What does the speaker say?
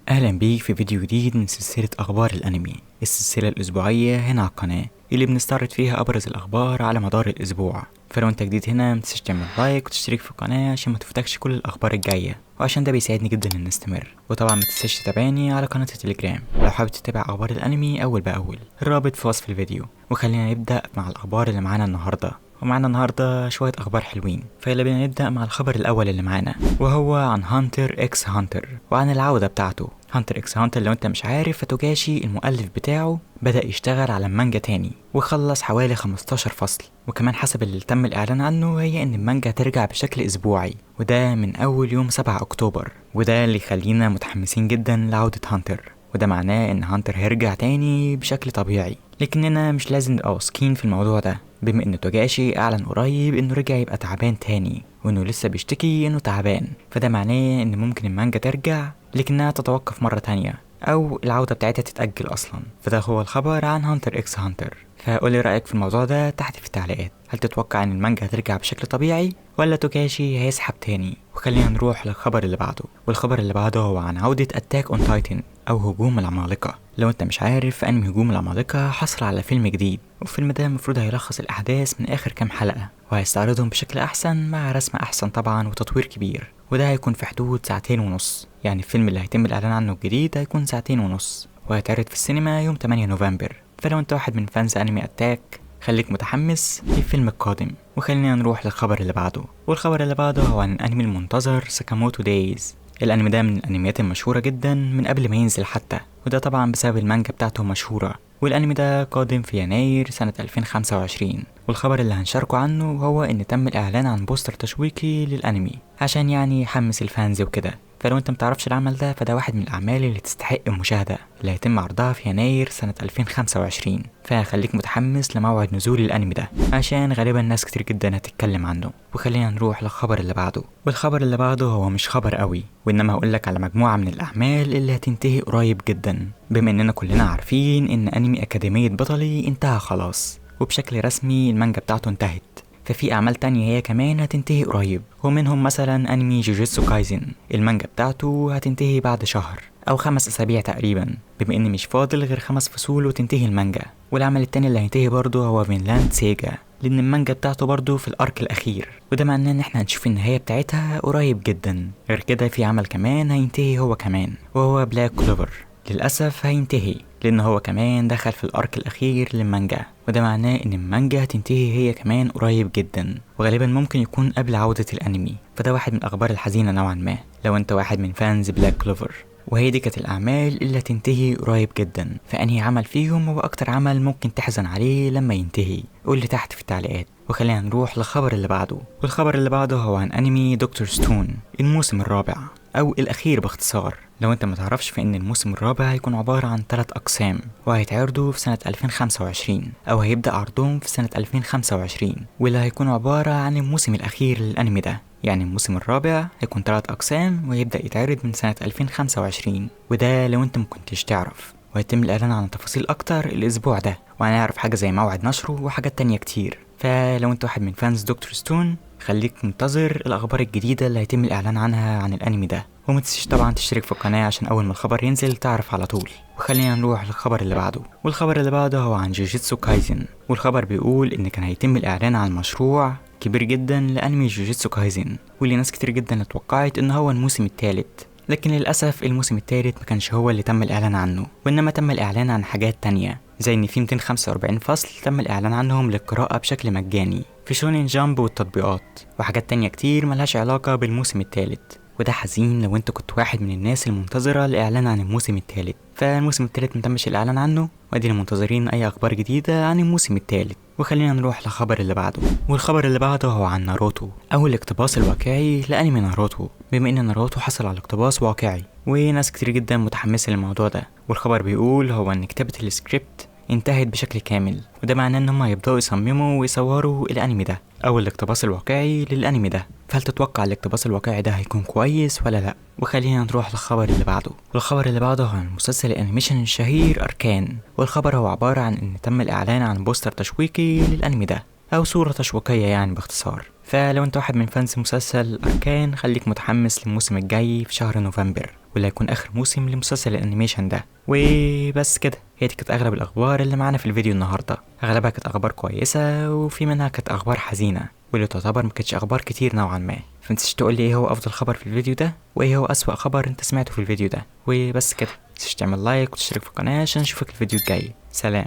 اهلا بيك في فيديو جديد من سلسلة اخبار الانمي، السلسلة الاسبوعية هنا على القناة اللي بنستعرض فيها ابرز الاخبار على مدار الاسبوع. فلو انت جديد هنا متنساش تعمل لايك وتشترك في القناة عشان ما تفوتكش كل الاخبار الجاية، وعشان ده بيساعدني جدا ان نستمر. وطبعا متنساش تتابعني على قناة التليجرام لو حابب تتابع اخبار الانمي اول باول، الرابط في وصف الفيديو. وخلينا نبدأ مع الاخبار اللي معانا النهاردة، ومعنا النهاردة شوية أخبار حلوين. فيلا بينا نبدأ مع الخبر الأول اللي معانا، وهو عن هانتر إكس هانتر وعن العودة بتاعته. هانتر إكس هانتر لو أنت مش عارف، فتوجاشي المؤلف بتاعه بدأ يشتغل على المانجا تاني وخلص حوالي 15 فصل، وكمان حسب اللي تم الإعلان عنه هي إن المانجا ترجع بشكل أسبوعي، وده من أول يوم 7 أكتوبر. وده اللي يخلينا متحمسين جدا لعودة هانتر، وده معناه إن هانتر هيرجع تاني بشكل طبيعي. لكننا مش لازم نبقى واثقين في الموضوع ده، بما ان توجاشي اعلن قريب انه رجع يبقى تعبان تاني، وانه لسه بيشتكي انه تعبان. فده معناه ان ممكن المانجا ترجع لكنها تتوقف مرة تانية، او العودة بتاعتها تتأجل اصلا. فده هو الخبر عن هانتر اكس هانتر. فقولي رأيك في الموضوع ده تحت في التعليقات. هل تتوقع ان المانجا هترجع بشكل طبيعي ولا توكاشي هيسحب تاني؟ وخلينا نروح للخبر اللي بعده، والخبر اللي بعده هو عن عودة اتاك اون تايتن او هجوم العمالقة. لو انت مش عارف، انمي هجوم العمالقة حصل على فيلم جديد، والفيلم ده المفروض هيلخص الاحداث من اخر كام حلقة، وهيستعرضهم بشكل احسن مع رسم احسن طبعا وتطوير كبير. وده هيكون في حدود ساعتين ونص، يعني الفيلم اللي هيتم الاعلان عنه الجديد هيكون ساعتين ونص، وهيتعرض في السينما يوم 8 نوفمبر. فلو انت واحد من فانز انمي اتاك، خليك متحمس للفيلم القادم. وخلينا نروح للخبر اللي بعده، والخبر اللي بعده هو عن الانمي المنتظر ساكاموتو دايز. الانمي ده من الانميات المشهورة جدا من قبل ما ينزل حتى، وده طبعا بسبب المانجا بتاعته مشهورة. والانمي ده قادم في يناير سنة 2025. والخبر اللي هنشاركه عنه هو ان تم الاعلان عن بوستر تشويقي للانمي عشان يعني يحمس الفانز وكده. فلو انت متعرفش العمل ده، فده واحد من الاعمال اللي تستحق المشاهدة، اللي هيتم عرضها في يناير سنة 2025. فخليك متحمس لموعد نزول الانمي ده عشان غالبا ناس كتير جدا هتتكلم عنه. وخلينا نروح للخبر اللي بعده، والخبر اللي بعده هو مش خبر قوي، وانما هقولك على مجموعة من الاعمال اللي هتنتهي قريب جدا، بما اننا كلنا عارفين ان انمي اكاديمية بطلي انتهى خلاص، وبشكل رسمي المانجا بتاعته انتهت. ففي اعمال تانية هي كمان هتنتهي قريب، ومنهم مثلا انمي جوجوتسو كايزن، المانجا بتاعته هتنتهي بعد شهر او 5 اسابيع تقريبا، بما ان مش فاضل غير 5 فصول وتنتهي المانجا. والعمل التاني اللي هينتهي برضه هو فينلاند سيجا، لان المانجا بتاعته برضه في الارك الاخير، وده معناه ان احنا هنشوف النهاية بتاعتها قريب جدا. غير كده في عمل كمان هينتهي هو كمان، وهو بلاك كلوفر. للأسف هينتهي لأن هو كمان دخل في الأرك الأخير للمانجا، وده معناه إن المانجا هتنتهي هي كمان قريب جدا، وغالبا ممكن يكون قبل عودة الأنمي. فده واحد من الأخبار الحزينة نوعا ما لو أنت واحد من فانز بلاك كلوفر. وهي دي كانت الأعمال اللي هتنتهي قريب جدا. فأنهي عمل فيهم هو أكتر عمل ممكن تحزن عليه لما ينتهي؟ قول لي تحت في التعليقات. وخلينا نروح للخبر اللي بعده، والخبر اللي بعده هو عن أنمي دكتور ستون الموسم الرابع أو الأخير باختصار. لو انت متعرفش، فإن الموسم الرابع هيكون عبارة عن 3 أقسام، وهيتعرضوا في سنة 2025 أو هيبدأ عرضهم في سنة 2025، واللي هيكون عبارة عن الموسم الأخير للأنمي ده. يعني الموسم الرابع هيكون 3 أقسام ويبدأ يتعرض من سنة 2025، وده لو انت مكنتش تعرف. وهيتم الإعلان عن تفاصيل أكتر الأسبوع ده، وهنعرف حاجة زي موعد نشره وحاجات تانية كتير. فلو انت واحد من فانز دكتور ستون، خليك منتظر الأخبار الجديدة اللي هيتم الإعلان عنها عن الأنمي ده. ومتنسيش طبعا تشترك في القناة عشان أول ما الخبر ينزل تعرف على طول. وخلينا نروح للخبر اللي بعده، والخبر اللي بعده هو عن جوجوتسو كايزن. والخبر بيقول إن كان هيتم الإعلان عن مشروع كبير جدا لأنمي جوجوتسو كايزن، واللي ناس كتير جدا اتوقعت إن هو الموسم الثالث. لكن للأسف الموسم الثالث ما كانش هو اللي تم الإعلان عنه، وإنما تم الإعلان عن حاجات تانية، زي إن في 245 فصل تم الإعلان عنهم للقراءة بشكل مجاني في شونين جامب والتطبيقات، وحاجات تانية كتير ملهاش علاقة بالموسم الثالث. وده حزين لو انت كنت واحد من الناس المنتظرة الإعلان عن الموسم الثالث. فالموسم الثالث متمش الإعلان عنه، وادينا منتظرين أي أخبار جديدة عن الموسم الثالث. وخلينا نروح للخبر اللي بعده، والخبر اللي بعده هو عن ناروتو أو الاقتباس الواقعي لأنمي ناروتو، بما إن ناروتو حصل على اقتباس واقعي، وناس كتير جدا متحمسة للموضوع ده. والخبر بيقول هو إن كتابة السكريبت انتهت بشكل كامل، وده معناه ان هم هيبداوا يصمموا ويصوروا الانمي ده او الاقتباس الواقعي للانمي ده. فهل تتوقع الاقتباس الواقعي ده هيكون كويس ولا لا؟ وخلينا نروح للخبر اللي بعده، والخبر اللي بعده هو عن مسلسل الانيميشن الشهير اركان. والخبر هو عبارة عن ان تم الاعلان عن بوستر تشويقي للانمي ده او صورة تشويقية يعني باختصار. فلو انت واحد من فانز مسلسل اركان، خليك متحمس للموسم الجاي في شهر نوفمبر. واللي هيكون اخر موسم لمسلسل الانيميشن ده. وبس كده، هي دي كانت اغلب الاخبار اللي معانا في الفيديو النهارده. اغلبها كانت اخبار كويسه وفي منها كانت اخبار حزينه، واللي تعتبر ما كانتش اخبار كتير نوعا ما. فمتنساش تقول لي ايه هو افضل خبر في الفيديو ده، وايه هو اسوأ خبر انت سمعته في الفيديو ده. وبس كده، متنساش تعمل لايك وتشترك في القناه عشان نشوفك الفيديو الجاي. سلام.